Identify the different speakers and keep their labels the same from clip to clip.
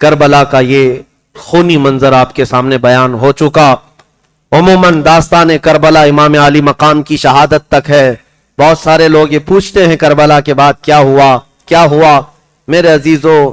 Speaker 1: کربلا کا یہ خونی منظر آپ کے سامنے بیان ہو چکا۔ عموماً داستان کربلا امام علی مقام کی شہادت تک ہے۔ بہت سارے لوگ یہ پوچھتے ہیں کربلا کے بعد کیا ہوا کیا ہوا۔ میرے عزیزو،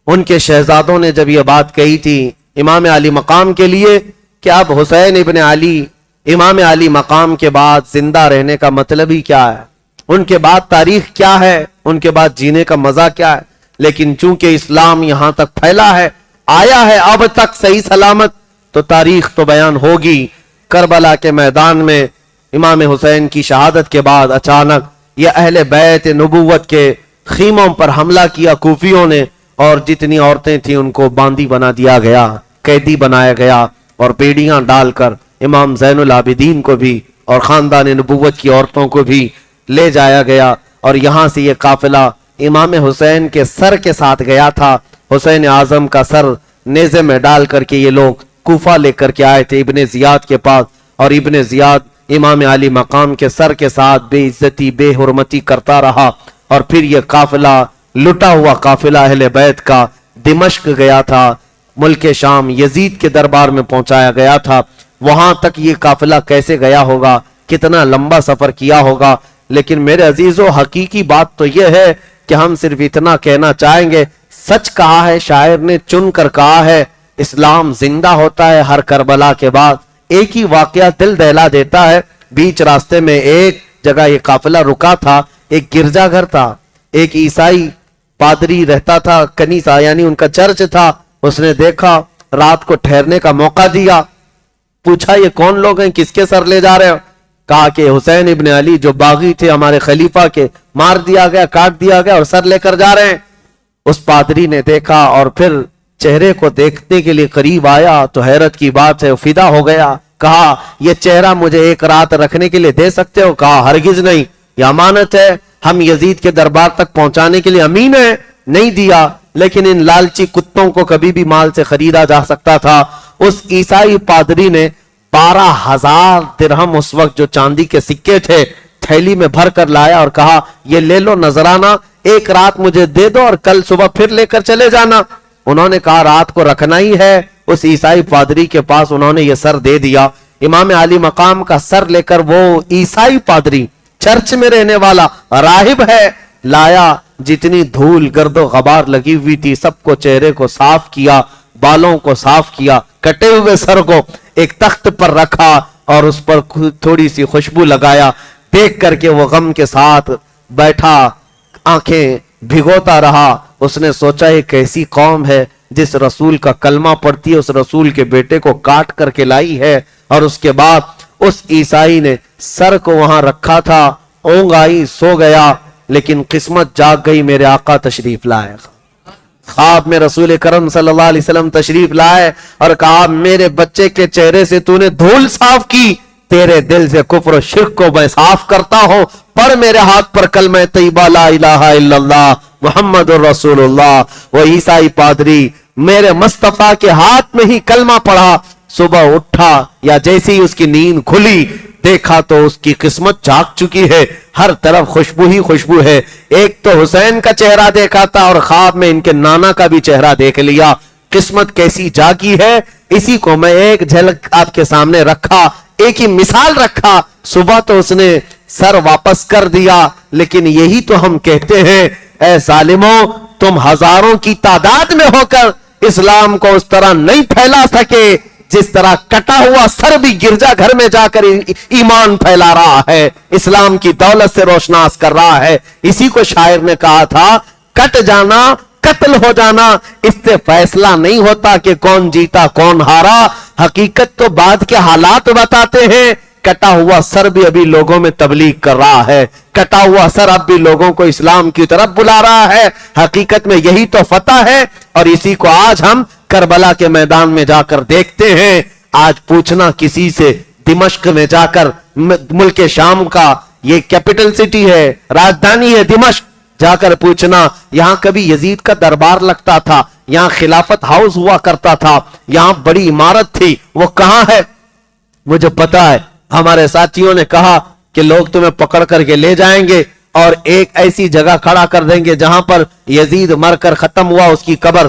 Speaker 1: ان کے شہزادوں نے جب یہ بات کہی تھی امام علی مقام کے لیے کہ اب حسین ابن علی امام علی مقام کے بعد زندہ رہنے کا مطلب ہی کیا ہے، ان کے بعد تاریخ کیا ہے، ان کے بعد جینے کا مزہ کیا ہے، لیکن چونکہ اسلام یہاں تک پھیلا ہے، آیا ہے اب تک صحیح سلامت، تو تاریخ تو بیان ہوگی۔ کربلا کے میدان میں امام حسین کی شہادت کے بعد اچانک یہ اہل بیت نبوت کے خیموں پر حملہ کیا کوفیوں نے، اور جتنی عورتیں تھیں ان کو باندی بنا دیا گیا، قیدی بنایا گیا، اور بیڑیاں ڈال کر امام زین العابدین کو بھی اور خاندان نبوت کی عورتوں کو بھی لے جایا گیا۔ اور یہاں سے یہ قافلہ امام حسین کے سر کے ساتھ گیا تھا۔ حسین اعظم کا سر نیزے میں ڈال کر کے یہ لوگ کوفہ لے کر کے آئے تھے ابن زیاد کے پاس، اور ابن زیاد امام علی مقام کے سر کے ساتھ بے عزتی بے حرمتی کرتا رہا، اور پھر یہ قافلہ لٹا ہوا قافلہ اہل بیت کا دمشق گیا تھا، ملک شام یزید کے دربار میں پہنچایا گیا تھا۔ وہاں تک یہ قافلہ کیسے گیا ہوگا، کتنا لمبا سفر کیا ہوگا، لیکن میرے عزیزو حقیقی بات تو یہ ہے کہ ہم صرف اتنا کہنا چاہیں گے، سچ کہا ہے شاعر نے، چن کر کہا ہے، اسلام زندہ ہوتا ہے ہر کربلا کے بعد۔ ایک ہی واقعہ دل دہلا دیتا ہے۔ بیچ راستے میں ایک جگہ یہ قافلہ رکا تھا، ایک گرجا گھر تھا، ایک عیسائی پادری رہتا تھا، کنیسہ یعنی ان کا چرچ تھا۔ اس نے دیکھا، رات کو ٹھہرنے کا موقع دیا، پوچھا یہ کون لوگ ہیں، کس کے سر لے جا رہے ہو؟ کہا کہ حسین ابن علی جو باغی تھے ہمارے خلیفہ کے، مار دیا گیا، کاٹ دیا گیا، اور سر لے کر جا رہے ہیں۔ اس پادری نے دیکھا اور پھر چہرے کو دیکھنے کے لیے قریب آیا تو حیرت کی بات ہے، فدا ہو گیا۔ کہا یہ چہرہ مجھے ایک رات رکھنے کے لیے دے سکتے ہو؟ کہا ہرگز نہیں، یہ امانت ہے، ہم یزید کے دربار تک پہنچانے کے لیے امین ہے۔ نہیں دیا، لیکن ان لالچی کتوں کو کبھی بھی مال سے خریدا جا سکتا تھا۔ اس عیسائی پادری نے 12,000 درہم اس وقت جو چاندی کے سکے تھے تھیلی میں بھر کر لایا اور کہا یہ لے لو نذرانہ، ایک رات مجھے دے دو اور کل صبح پھر لے کر چلے جانا۔ انہوں نے کہا رات کو رکھنا ہی ہے۔ اس عیسائی پادری کے پاس انہوں نے یہ سر دے دیا۔ امام علی مقام کا سر لے کر وہ عیسائی پادری چرچ میں رہنے والا راہب ہے لایا، جتنی دھول گرد و غبار لگی ہوئی تھی سب کو چہرے کو صاف کیا، بالوں کو صاف کیا، کٹے ہوئے سر کو ایک تخت پر رکھا اور اس پر تھوڑی سی خوشبو لگایا۔ دیکھ کر کے وہ غم کے ساتھ بیٹھا، آنکھیں بھگوتا رہا۔ اس نے سوچا یہ کیسی قوم ہے جس رسول کا کلمہ پڑھتی ہے، اس رسول کے بیٹے کو کاٹ کر کے لائی ہے۔ اور اس کے بعد اس عیسائی نے سر کو وہاں رکھا تھا، اونگ آئی، سو گیا، لیکن قسمت جاگ گئی، میرے آقا تشریف لائے۔ خواب میں رسول کرم صلی اللہ علیہ وسلم تشریف لائے اور کہا میرے بچے کے چہرے سے تو نے دھول صاف کی، تیرے دل سے کفر و شرک کو میں صاف کرتا ہوں، پڑھ میرے ہاتھ پر کلمہ طیبہ لا الہ الا اللہ محمد الرسول اللہ۔ وہ عیسائی پادری میرے مصطفیٰ کے ہاتھ میں ہی کلمہ پڑھا، صبح اٹھا یا جیسی اس کی نیند کھلی دیکھا تو اس کی قسمت جاگ چکی ہے، ہر طرف خوشبو ہی خوشبو ہے۔ ایک تو حسین کا چہرہ دیکھا تھا اور خواب میں ان کے نانا کا بھی چہرہ دیکھ لیا۔ قسمت کیسی جاگی ہے، اسی کو میں ایک جھلک آپ کے سامنے رکھا، ایک ہی مثال رکھا۔ صبح تو اس نے سر واپس کر دیا، لیکن یہی تو ہم کہتے ہیں اے ظالموں، تم ہزاروں کی تعداد میں ہو کر اسلام کو اس طرح نہیں پھیلا سکے جس طرح کٹا ہوا سر بھی گرجا گھر میں جا کر ایمان پھیلا رہا ہے، اسلام کی دولت سے روشناس کر رہا ہے۔ اسی کو شاعر نے کہا تھا کٹ جانا قتل ہو جانا اس سے فیصلہ نہیں ہوتا کہ کون جیتا کون ہارا، حقیقت تو بعد کے حالات بتاتے ہیں۔ کٹا ہوا سر بھی ابھی لوگوں میں تبلیغ کر رہا ہے، کٹا ہوا سر اب بھی لوگوں کو اسلام کی طرف بلا رہا ہے۔ حقیقت میں یہی تو فتح ہے، اور اسی کو آج ہم کربلا کے میدان میں جا کر دیکھتے ہیں۔ آج پوچھنا کسی سے دمشق میں جا کر، ملک شام کا یہ کیپٹل سٹی ہے، راجدھانی ہے دمشق، جا کر پوچھنا یہاں کبھی یزید کا دربار لگتا تھا، یہاں خلافت ہاؤس ہوا کرتا تھا، یہاں بڑی عمارت تھی، وہ کہاں ہے؟ مجھے پتا ہے ہمارے ساتھیوں نے کہا کہ لوگ تمہیں پکڑ کر کے لے جائیں گے اور ایک ایسی جگہ کھڑا کر دیں گے جہاں پر یزید مر کر ختم ہوا، اس کی قبر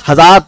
Speaker 1: 1000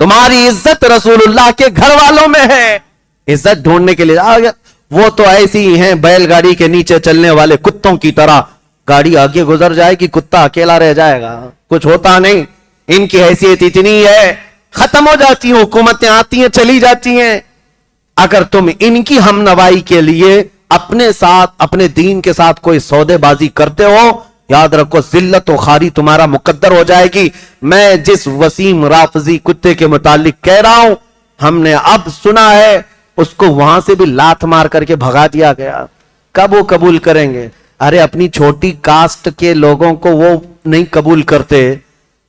Speaker 1: تمہاری عزت رسول اللہ کے گھر والوں میں ہے. عزت ڈھونڈنے کے لیے وہ تو ایسی ہی ہیں بیل گاڑی کے نیچے چلنے والے کتوں کی طرح. گاڑی آگے گزر جائے گی, کتا اکیلا رہ جائے گا, کچھ ہوتا نہیں. ان کی حیثیت اتنی ہے, ختم ہو جاتی ہیں, حکومتیں آتی ہیں چلی جاتی ہیں. اگر تم ان کی ہم نوائی کے لیے اپنے ساتھ اپنے دین کے ساتھ کوئی سودے بازی کرتے ہو, یاد رکھو ذلت و خواری تمہارا مقدر ہو جائے گی. میں جس وسیم رافضی کتے کے متعلق کہہ رہا ہوں, ہم نے اب سنا ہے اس کو وہاں سے بھی لات مار کر کے بھگا دیا گیا. کب وہ قبول کریں گے؟ ارے اپنی چھوٹی کاسٹ کے لوگوں کو وہ نہیں قبول کرتے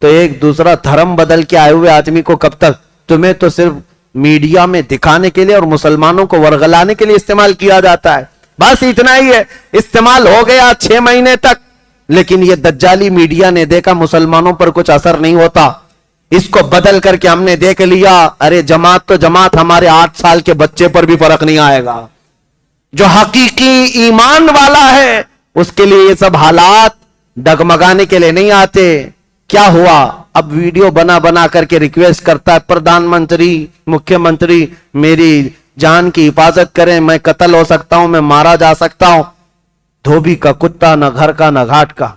Speaker 1: تو ایک دوسرا دھرم بدل کے آئے ہوئے آدمی کو کب تک؟ تمہیں تو صرف میڈیا میں دکھانے کے لیے اور مسلمانوں کو ورغلانے کے لیے استعمال کیا جاتا ہے, بس اتنا ہی ہے. استعمال ہو گیا 6 مہینے تک, لیکن یہ دجالی میڈیا نے دیکھا مسلمانوں پر کچھ اثر نہیں ہوتا, اس کو بدل کر کے ہم نے دیکھ لیا. ارے جماعت تو جماعت, ہمارے 8 سال کے بچے پر بھی فرق نہیں آئے گا. جو حقیقی ایمان والا ہے اس کے لیے یہ سب حالات ڈگمگانے کے لیے نہیں آتے. کیا ہوا؟ اب ویڈیو بنا بنا کر کے ریکویسٹ کرتا ہے پردھان منتری, مکھیہ منتری میری جان کی حفاظت کریں, میں قتل ہو سکتا ہوں, میں مارا جا سکتا ہوں. دھوبی کا کتا, نہ گھر کا نہ گھاٹ کا.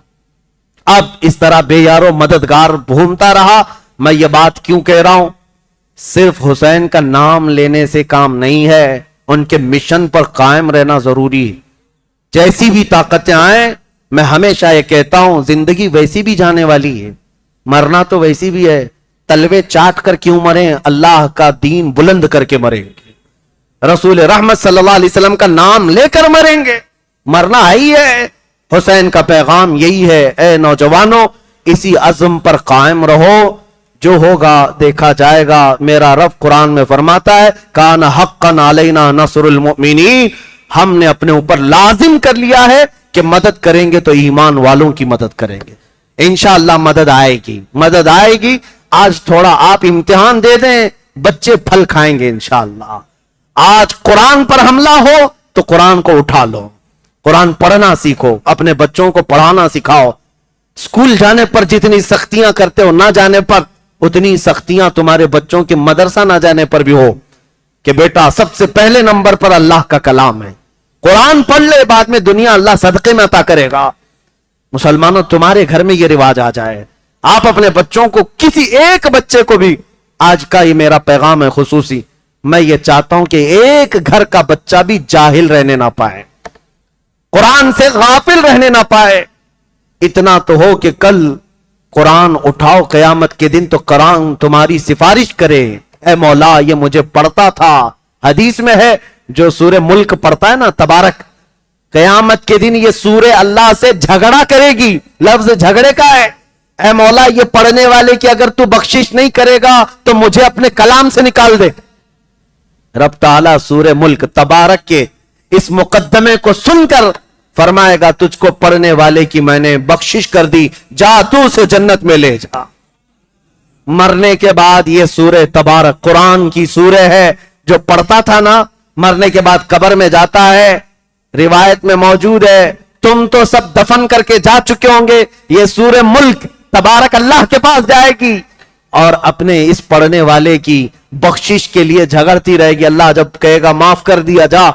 Speaker 1: اب اس طرح بے یارو مددگار گھومتا رہا. میں یہ بات کیوں کہہ رہا ہوں؟ صرف حسین کا نام لینے سے کام نہیں ہے, ان کے مشن پر قائم رہنا ضروری ہے. جیسی بھی طاقتیں آئیں, میں ہمیشہ یہ کہتا ہوں زندگی ویسی بھی جانے والی ہے, مرنا تو ویسی بھی ہے. تلوے چاٹ کر کیوں مریں, اللہ کا دین بلند کر کے مریں گے, رسول رحمت صلی اللہ علیہ وسلم کا نام لے کر مریں گے. مرنا ہی ہے. حسین کا پیغام یہی ہے, اے نوجوانوں اسی عزم پر قائم رہو, جو ہوگا دیکھا جائے گا. میرا رب قرآن میں فرماتا ہے کان حقا علینا نصر المؤمنین, ہم نے اپنے اوپر لازم کر لیا ہے کہ مدد کریں گے تو ایمان والوں کی مدد کریں گے. انشاءاللہ مدد آئے گی, مدد آئے گی. آج تھوڑا آپ امتحان دے دیں, بچے پھل کھائیں گے انشاءاللہ. آج قرآن پر حملہ ہو تو قرآن کو اٹھا لو, قرآن پڑھنا سیکھو, اپنے بچوں کو پڑھانا سکھاؤ. اسکول جانے پر جتنی سختیاں کرتے ہو, نہ جانے پر اتنی سختیاں تمہارے بچوں کے مدرسہ نہ جانے پر بھی ہو, کہ بیٹا سب سے پہلے نمبر پر اللہ کا کلام ہے, قرآن پڑھ لے, بعد میں دنیا اللہ صدقے میں عطا کرے گا. مسلمانوں تمہارے گھر میں یہ رواج آ جائے. آپ اپنے بچوں کو, کسی ایک بچے کو بھی, آج کا یہ میرا پیغام ہے خصوصی, میں یہ چاہتا ہوں کہ ایک گھر کا بچہ بھی جاہل رہنے نہ پائے, قرآن سے غافل رہنے نہ پائے. اتنا تو ہو کہ کل قرآن اٹھاؤ قیامت کے دن تو قرآن تمہاری سفارش کرے, اے مولا یہ مجھے پڑھتا تھا. حدیث میں ہے جو سورہ ملک پڑھتا ہے نا تبارک, قیامت کے دن یہ سورہ اللہ سے جھگڑا کرے گی. لفظ جھگڑے کا ہے, اے مولا یہ پڑھنے والے کی اگر تو بخشش نہیں کرے گا تو مجھے اپنے کلام سے نکال دے. رب تعالیٰ سورہ ملک تبارک کے اس مقدمے کو سن کر فرمائے گا تجھ کو پڑھنے والے کی میں نے بخشش کر دی, جا تو اسے جنت میں لے جا. مرنے کے بعد یہ سورہ تبارک قرآن کی سورہ ہے, جو پڑھتا تھا نا مرنے کے بعد قبر میں جاتا ہے, روایت میں موجود ہے, تم تو سب دفن کر کے جا چکے ہوں گے, یہ سورہ ملک تبارک اللہ کے پاس جائے گی اور اپنے اس پڑھنے والے کی بخشش کے لیے جھگڑتی رہے گی. اللہ جب کہے گا معاف کر دیا جا,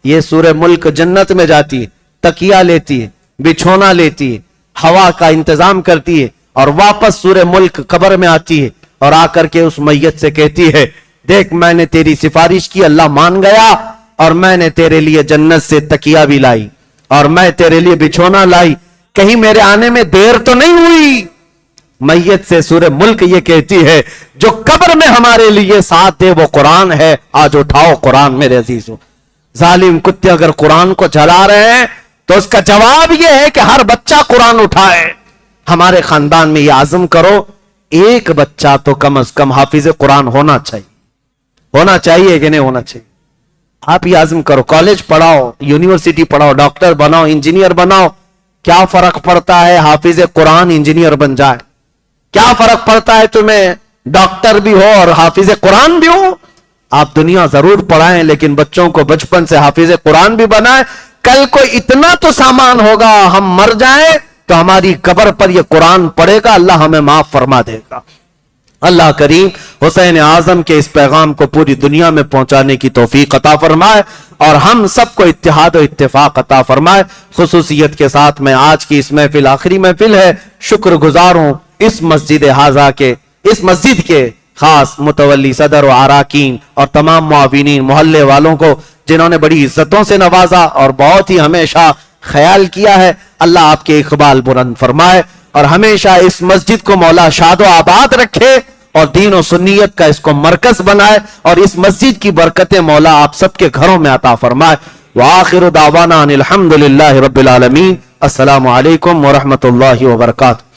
Speaker 1: یہ سورہ ملک جنت میں جاتی ہے, تکیہ لیتی ہے, بچھونا لیتی ہے, ہوا کا انتظام کرتی ہے, اور واپس سورہ ملک قبر میں آتی ہے اور آ کر کے اس میت سے کہتی ہے دیکھ میں نے تیری سفارش کی, اللہ مان گیا, اور میں نے تیرے لیے جنت سے تکیہ بھی لائی اور میں تیرے لیے بچھونا لائی, کہیں میرے آنے میں دیر تو نہیں ہوئی. میت سے سورہ ملک یہ کہتی ہے جو قبر میں ہمارے لیے ساتھ دے وہ قرآن ہے, آج اٹھاؤ قرآن میرے عزیزوں. ظالم کتے اگر قرآن کو جلا رہے ہیں تو اس کا جواب یہ ہے کہ ہر بچہ قرآن اٹھائے. ہمارے خاندان میں یہ عزم کرو ایک بچہ تو کم از کم حافظ قرآن ہونا چاہیے. ہونا چاہیے کہ نہیں ہونا چاہیے؟ آپ یہ عزم کرو, کالج پڑھاؤ, یونیورسٹی پڑھاؤ, ڈاکٹر بناؤ, انجینئر بناؤ. کیا فرق پڑتا ہے حافظ قرآن انجینئر بن جائے؟ کیا فرق پڑتا ہے تمہیں ڈاکٹر بھی ہو اور حافظ قرآن بھی ہو؟ آپ دنیا ضرور پڑھائیں لیکن بچوں کو بچپن سے حافظ قرآن بھی بنائیں. کل کو اتنا تو سامان ہوگا, ہم مر جائیں تو ہماری قبر پر یہ قرآن پڑھے گا, اللہ ہمیں معاف فرما دے گا. اللہ کریم حسین اعظم کے اس پیغام کو پوری دنیا میں پہنچانے کی توفیق عطا فرمائے اور ہم سب کو اتحاد و اتفاق عطا فرمائے۔ خصوصیت کے ساتھ میں آج کی اس محفل آخری محفل ہے، شکر گزار ہوں اس مسجد ہاذا کے، اس مسجد کے خاص متولی صدر و اراکین اور تمام معاونین محلے والوں کو جنہوں نے بڑی عزتوں سے نوازا اور بہت ہی ہمیشہ خیال کیا ہے۔ اللہ آپ کے اقبال بلند فرمائے اور ہمیشہ اس مسجد کو مولا شاد و آباد رکھے اور دین و سنیت کا اس کو مرکز بنائے اور اس مسجد کی برکتیں مولا آپ سب کے گھروں میں عطا فرمائے۔ وآخر دعوانا ان الحمدللہ رب العالمین۔ السلام علیکم ورحمۃ اللہ وبرکاتہ۔